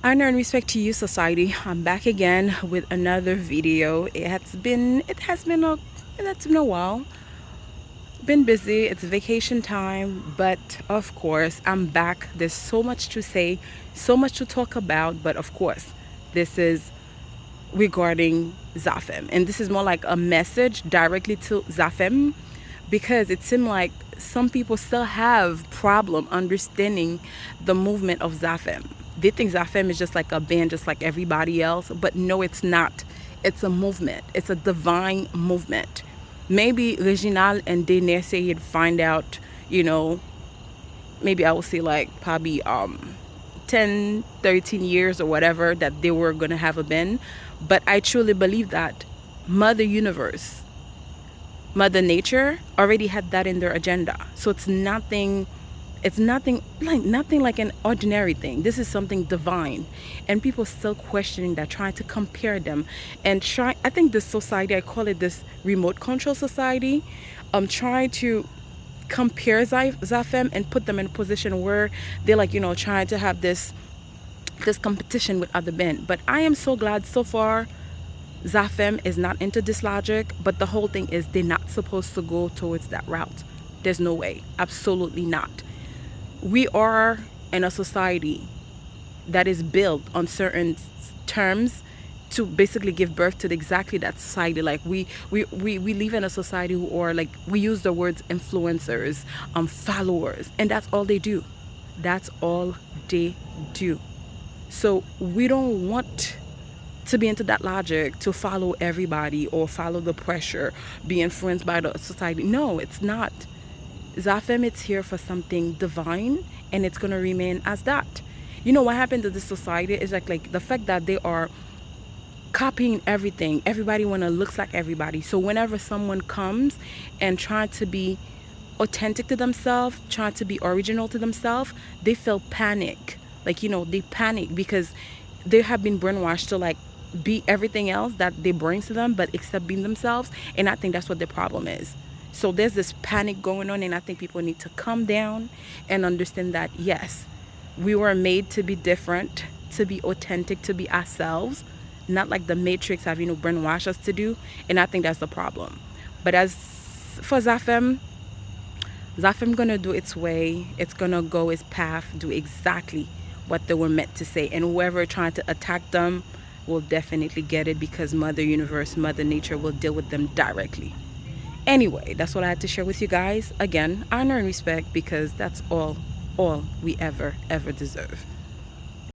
Honor and respect to you, society. I'm back again with another video. It has been a while. Been busy. It's vacation time, but of course I'm back. There's so much to say, so much to talk about, but of course, this is regarding Zafem, and this is more like a message directly to Zafem because it seemed like some people still have problem understanding the movement of Zafem. They think Zafem is just like a band, just like everybody else, but no, it's not. It's a movement. It's a divine movement. Maybe Reginald and Dene say he'd find out, you know, maybe I will say like probably 10, 13 years or whatever that they were going to have a bin. But I truly believe that Mother Universe, Mother Nature already had that in their agenda. So it's nothing like an ordinary thing. This is something divine. And people still questioning that, trying to compare them and try I think this society, I call it this remote control society, trying to compare Zafem and put them in a position where they're like, trying to have this competition with other men. But I am so glad so far Zafem is not into this logic, but the whole thing is they're not supposed to go towards that route. There's no way. Absolutely not. We are in a society that is built on certain terms to basically give birth to exactly that society. Like we live in a society who are like, we use the words influencers, followers, and that's all they do. That's all they do. So we don't want to be into that logic, to follow everybody or follow the pressure, be influenced by the society. No, it's not. Zafem, it's here for something divine, and it's going to remain as that. You know what happened to this society is like the fact that they are copying everything. Everybody want to look like everybody. So whenever someone comes and trying to be authentic to themselves, trying to be original to themselves, they feel panic. Like, they panic because they have been brainwashed to like be everything else that they bring to them, but except being themselves. And I think that's what the problem is. So there's this panic going on, and I think people need to calm down and understand that yes, we were made to be different, to be authentic, to be ourselves, not like the Matrix have brainwashed us to do. And I think that's the problem. But as for Zafem gonna do its way. It's gonna go its path, do exactly what they were meant to say, and whoever trying to attack them will definitely get it because Mother Universe, Mother Nature will deal with them directly. Anyway, that's what I had to share with you guys. Again, honor and respect because that's all we ever deserve.